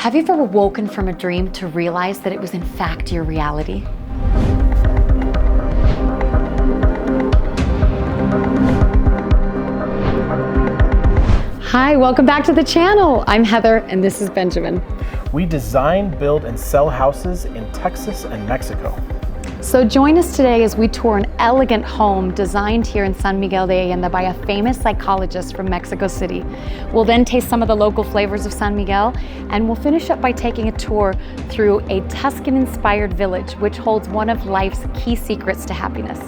Have you ever woken from a dream to realize that it was in fact your reality? Hi, welcome back to the channel. I'm Heather and this is Benjamin. We design, build, and sell houses in Texas and Mexico. So join us today as we tour an elegant home designed here in San Miguel de Allende by a famous psychologist from Mexico City. We'll then taste some of the local flavors of San Miguel, and we'll finish up by taking a tour through a Tuscan-inspired village, which holds one of life's key secrets to happiness.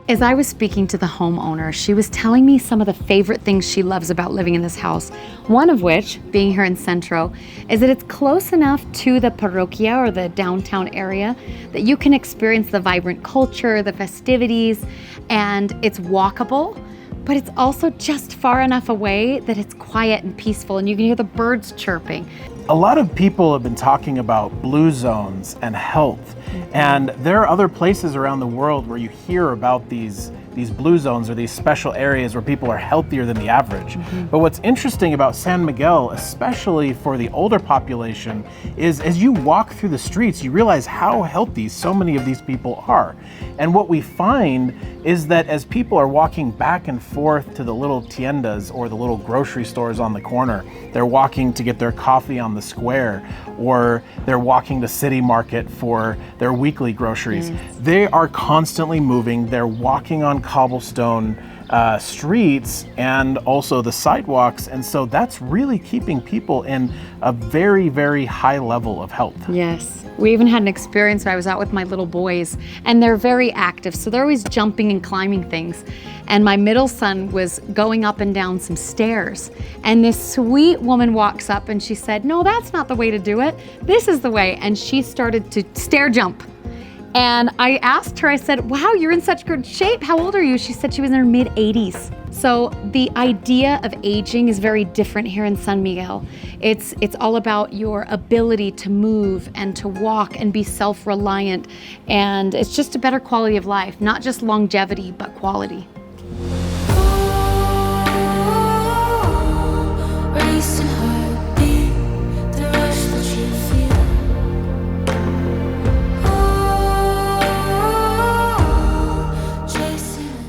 As I was speaking to the homeowner, she was telling me some of the favorite things she loves about living in this house. One of which, being here in Centro, is that it's close enough to the parroquia or the downtown area that you can experience the vibrant culture, the festivities, and it's walkable, but it's also just far enough away that it's quiet and peaceful and you can hear the birds chirping. A lot of people have been talking about blue zones and health, and there are other places around the world where you hear about these blue zones or these special areas where people are healthier than the average. But what's interesting about San Miguel, especially for the older population, is as you walk through the streets, you realize how healthy so many of these people are. And what we find is that as people are walking back and forth to the little tiendas or the little grocery stores on the corner, they're walking to get their coffee on the square, or they're walking to City Market for their weekly groceries. They are constantly moving. They're walking on cobblestone streets and also the sidewalks, and so that's really keeping people in a very, very high level of health. Yes. We even had an experience where I was out with my little boys, and they're very active, so they're always jumping and climbing things. And my middle son was going up and down some stairs, and this sweet woman walks up and she said, "No, that's not the way to do it. This is the way." And she started to stair jump. And I asked her, I said, "Wow, you're in such good shape. How old are you?" She said she was in her mid-80s. So the idea of aging is very different here in San Miguel. It's all about your ability to move and to walk and be self-reliant. And it's just a better quality of life, not just longevity, but quality.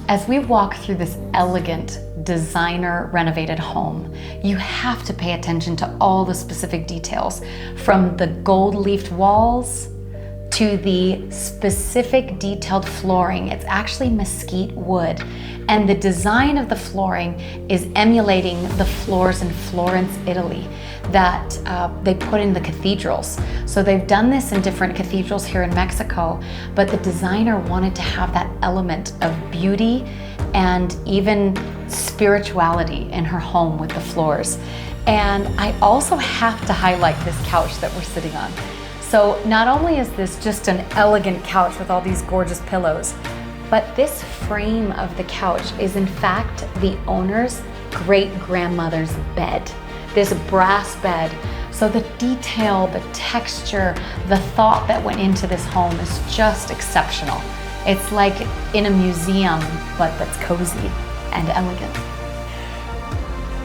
As we walk through this elegant, designer renovated home, you have to pay attention to all the specific details, from the gold-leafed walls to the specific detailed flooring. It's actually mesquite wood, and the design of the flooring is emulating the floors in Florence, Italy, that they put in the cathedrals. So they've done this in different cathedrals here in Mexico, but the designer wanted to have that element of beauty and even spirituality in her home with the floors. And I also have to highlight this couch that we're sitting on. So not only is this just an elegant couch with all these gorgeous pillows, but this frame of the couch is in fact the owner's great-grandmother's bed. This brass bed. So the detail, the texture, the thought that went into this home is just exceptional. It's like in a museum, but that's cozy and elegant.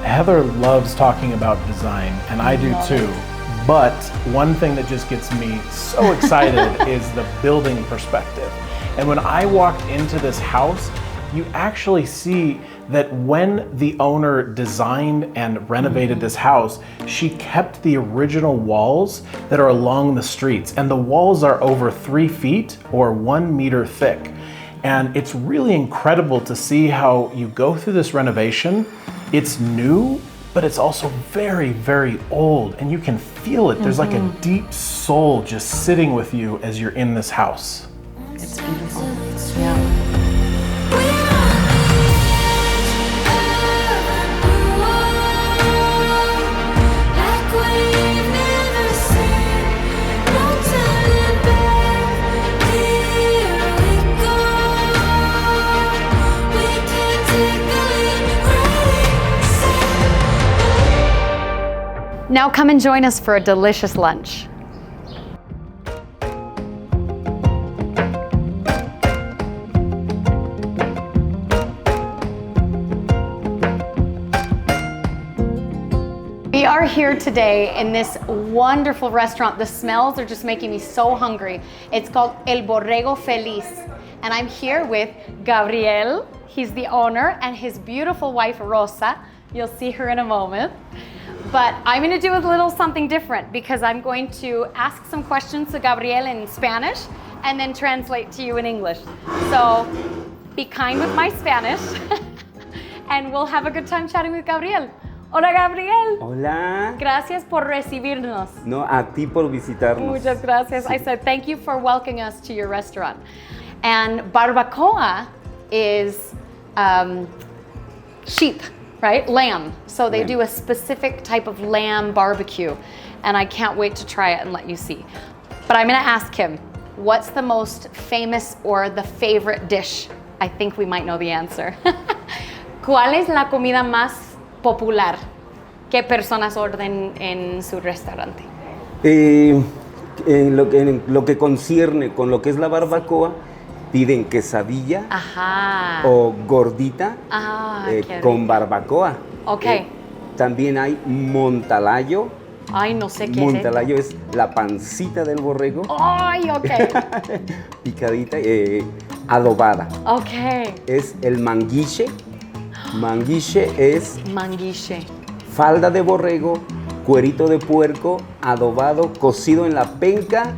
Heather loves talking about design, and I do too. But one thing that just gets me so excited is the building perspective. And when I walked into this house, you actually see that when the owner designed and renovated this house, she kept the original walls that are along the streets. And the walls are over 3 feet or 1 meter thick. And it's really incredible to see how you go through this renovation. It's new, but it's also very, very old, and you can feel it. There's like a deep soul just sitting with you as you're in this house. It's beautiful. Yeah. Now come and join us for a delicious lunch. We are here today in this wonderful restaurant. The smells are just making me so hungry. It's called El Borrego Feliz. And I'm here with Gabriel. He's the owner, and his beautiful wife, Rosa. You'll see her in a moment. But I'm gonna do a little something different because I'm going to ask some questions to Gabriel in Spanish and then translate to you in English. So be kind with my Spanish and we'll have a good time chatting with Gabriel. Hola, Gabriel. Hola. Gracias por recibirnos. No, a ti por visitarnos. Muchas gracias. I said thank you for welcoming us to your restaurant. And Barbacoa is sheep, right? Lamb. So they do a specific type of lamb barbecue. And I can't wait to try it and let you see. But I'm gonna ask him, what's the most famous or the favorite dish? I think we might know the answer. ¿Cuál es la comida más popular que personas orden en su restaurante? En lo que concierne con lo que es la barbacoa, piden quesadilla o gordita con barbacoa. Ok. También hay montalayo. Ay, no sé qué Montalayo es la pancita del borrego. Ay, ok. Picadita, adobada. Ok. Es el manguiche. Manguiche es Manguiche. falda de borrego, cuerito de puerco, adobado, cocido en la penca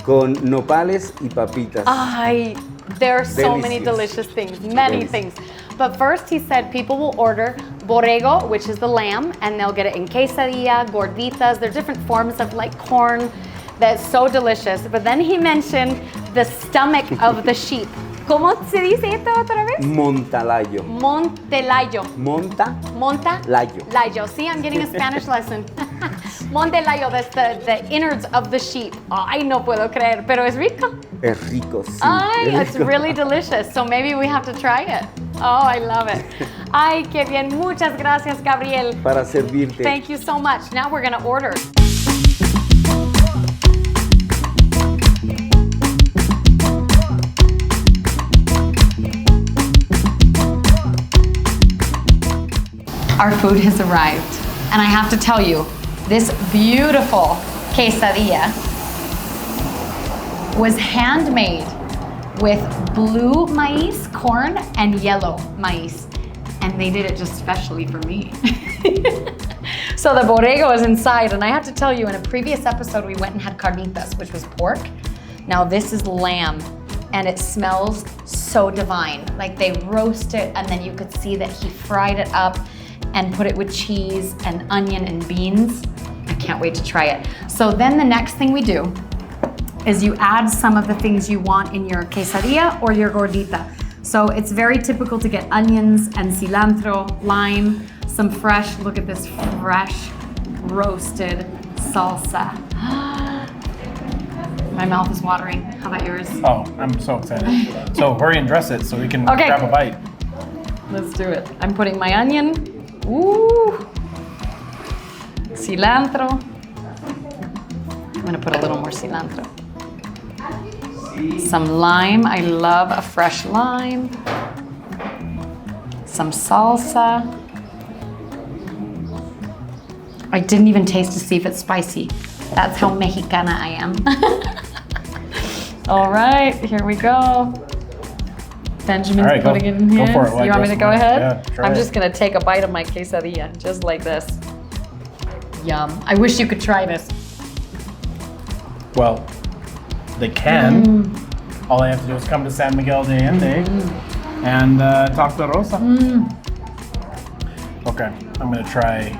con nopales y papitas. Ay, there are so many Delicious. delicious things, many things. But first he said people will order borrego, which is the lamb, and they'll get it in quesadilla, gorditas. There are different forms of like corn that's so delicious. But then he mentioned the stomach of the sheep. ¿Cómo se dice esto otra vez? Montalayo. Montelayo. Montalayo. Layo. See, I'm getting a Spanish lesson. Montelayo, that's the innards of the sheep. Ay, no puedo creer, pero es rico. Es rico, sí. Ay, es it's rico. really delicious. So maybe we have to try it. Oh, I love it. Ay, qué bien. Muchas gracias, Gabriel. Para servirte. Thank you so much. Now we're gonna order. Our food has arrived, and I have to tell you, this beautiful quesadilla was handmade with blue maize, corn, and yellow maize. And they did it just specially for me. So the borrego is inside, and I have to tell you, in a previous episode, we went and had carnitas, which was pork. Now this is lamb, and it smells so divine. Like they roast it, and then you could see that he fried it up and put it with cheese and onion and beans. I can't wait to try it. So then the next thing we do is you add some of the things you want in your quesadilla or your gordita. So it's very typical to get onions and cilantro, lime, some fresh, look at this fresh roasted salsa. My mouth is watering. How about yours? Oh, I'm so excited. So hurry and dress it so we can grab a bite. Let's do it. I'm putting my onion. Ooh. Cilantro. I'm gonna put a little more cilantro. Some lime. I love a fresh lime. Some salsa. I didn't even taste to see if it's spicy. That's how Mexicana I am. All right, here we go. Benjamin's putting it in his. Go for it. You want me to go ahead? Yeah, try I'm it. just gonna take a bite of my quesadilla, just like this. Yum. I wish you could try this. Well, they can. All I have to do is come to San Miguel de Allende and talk to Rosa. Okay, I'm gonna try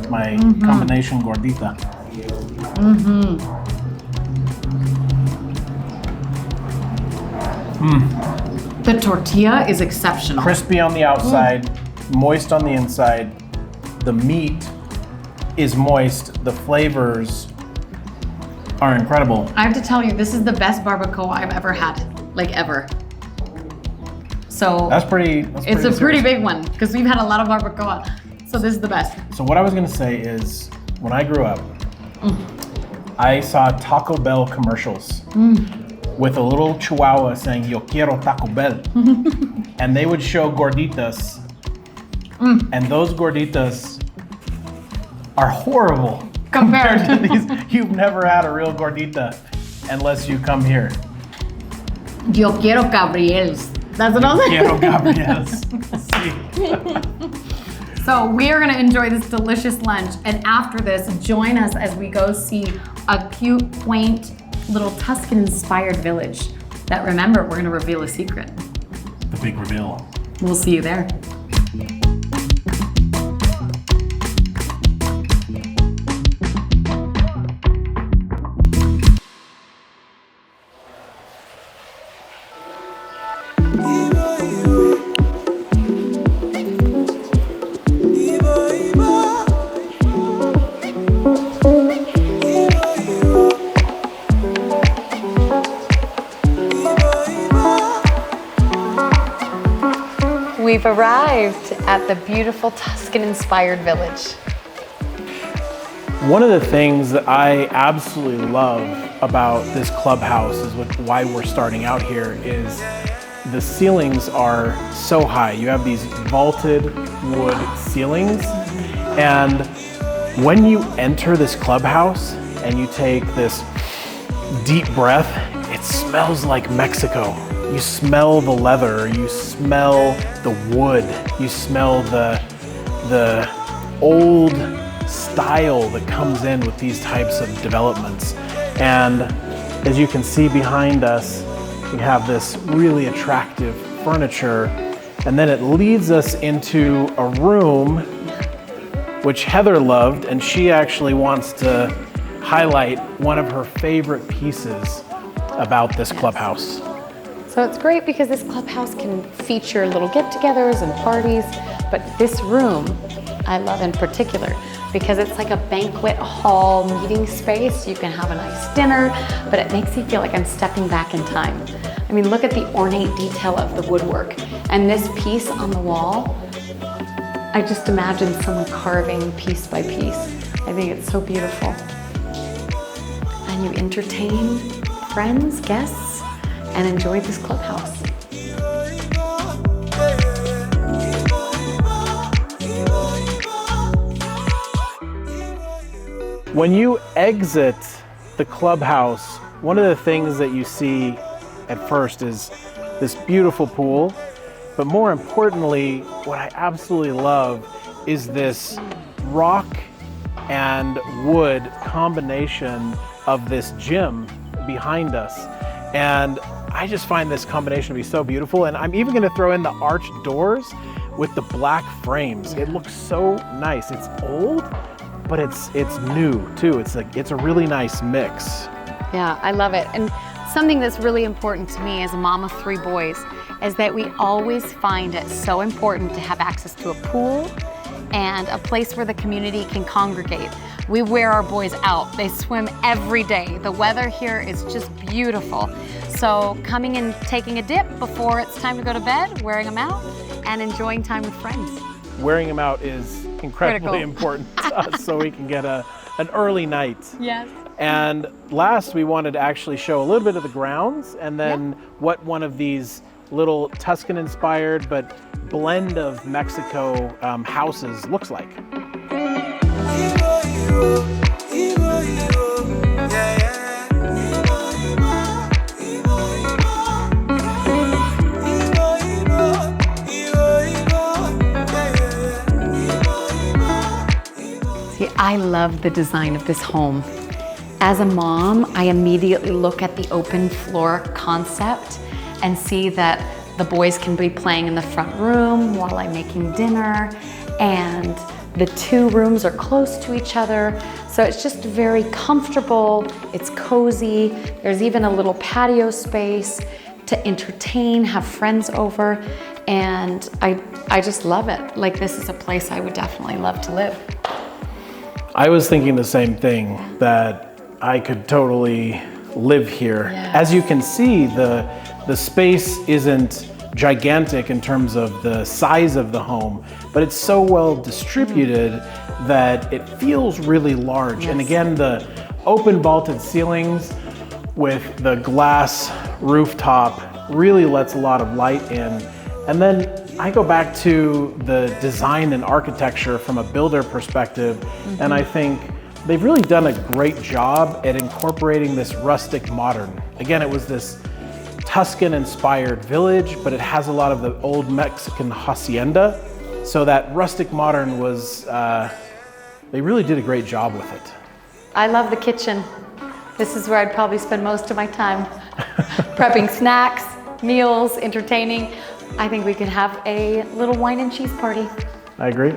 my combination gordita. The tortilla is exceptional. Crispy on the outside, moist on the inside. The meat is moist. The flavors are incredible. I have to tell you, this is the best barbacoa I've ever had, like ever. So That's pretty. it's a pretty serious. big one because we've had a lot of barbacoa. So this is the best. So what I was gonna say is, When I grew up, I saw Taco Bell commercials with a little chihuahua saying, "Yo quiero Taco Bell." And they would show gorditas. And those gorditas are horrible compared to these. You've never had a real gordita unless you come here. Yo quiero Gabriel's. That's what I was saying. Quiero Gabriel's. So we are gonna enjoy this delicious lunch, and after this, join us as we go see a cute, quaint, little Tuscan-inspired village that, remember, we're gonna reveal a secret. The big reveal. We'll see you there. We've arrived at the beautiful Tuscan-inspired village. One of the things that I absolutely love about this clubhouse is why we're starting out here is the ceilings are so high. You have these vaulted wood ceilings, and when you enter this clubhouse and you take this deep breath, it smells like Mexico. You smell the leather, you smell the wood, you smell the old style that comes in with these types of developments. And as you can see behind us, we have this really attractive furniture, and then it leads us into a room which Heather loved, and she actually wants to highlight one of her favorite pieces about this clubhouse. So it's great because this clubhouse can feature little get-togethers and parties, but this room I love in particular because it's like a banquet hall meeting space. You can have a nice dinner, but it makes you feel like I'm stepping back in time. I mean, look at the ornate detail of the woodwork. And this piece on the wall, I just imagine someone carving piece by piece. I think it's so beautiful. And you entertain friends, guests, and enjoy this clubhouse. When you exit the clubhouse, one of the things that you see at first is this beautiful pool, but more importantly, what I absolutely love is this rock and wood combination of this gym behind us. And I just find this combination to be so beautiful. And I'm even gonna throw in the arched doors with the black frames. It looks so nice. It's old, but it's new too. It's a really nice mix. Yeah, I love it. And something that's really important to me as a mom of 3 boys is that we always find it so important to have access to a pool and a place where the community can congregate. We wear our boys out. They swim every day. The weather here is just beautiful. So coming and taking a dip before it's time to go to bed, wearing them out, and enjoying time with friends. Wearing them out is incredibly important to us so we can get an early night. Yes. And last, we wanted to actually show a little bit of the grounds and then what one of these little Tuscan-inspired but blend of Mexico houses looks like. See, I love the design of this home. As a mom, I immediately look at the open floor concept and see that the boys can be playing in the front room while I'm making dinner, and the 2 rooms are close to each other. So it's just very comfortable, it's cozy. There's even a little patio space to entertain, have friends over, and I just love it. Like, this is a place I would definitely love to live. I was thinking the same thing, that I could totally live here. Yes. As you can see, the space isn't gigantic in terms of the size of the home, but it's so well distributed that it feels really large. Yes. And again, the open vaulted ceilings with the glass rooftop really lets a lot of light in. And then I go back to the design and architecture from a builder perspective, and I think they've really done a great job at incorporating this rustic modern. Again, it was this Tuscan-inspired village, but it has a lot of the old Mexican hacienda. So that rustic modern was, they really did a great job with it. I love the kitchen. This is where I'd probably spend most of my time prepping snacks, meals, entertaining. I think we could have a little wine and cheese party. I agree.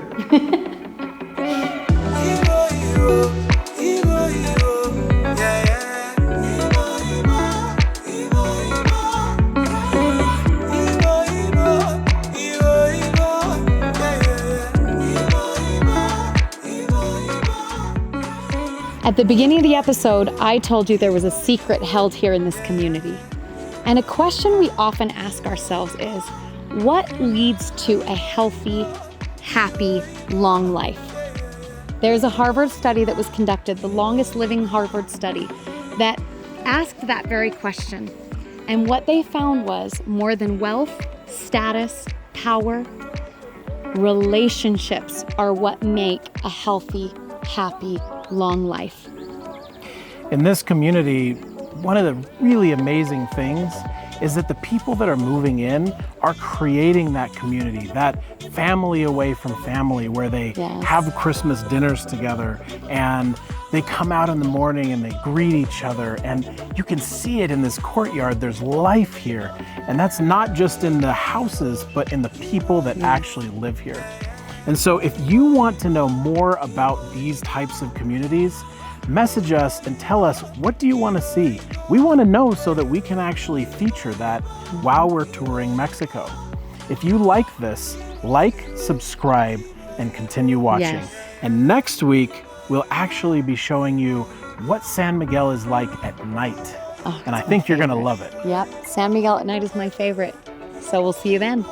At the beginning of the episode, I told you there was a secret held here in this community. And a question we often ask ourselves is, what leads to a healthy, happy, long life? There's a Harvard study that was conducted, the longest living Harvard study, that asked that very question. And what they found was more than wealth, status, power, relationships are what make a healthy, happy, long life. In this community, one of the really amazing things is that the people that are moving in are creating that community, that family away from family, where they have Christmas dinners together and they come out in the morning and they greet each other, and you can see it in this courtyard. There's life here, and that's not just in the houses, but in the people that actually live here. And so if you want to know more about these types of communities, message us and tell us, what do you want to see? We want to know so that we can actually feature that while we're touring Mexico. If you like this, like, subscribe, and continue watching. Yes. And next week, we'll actually be showing you what San Miguel is like at night. Oh, and I think you're going to love it. Yep, San Miguel at night is my favorite. So we'll see you then.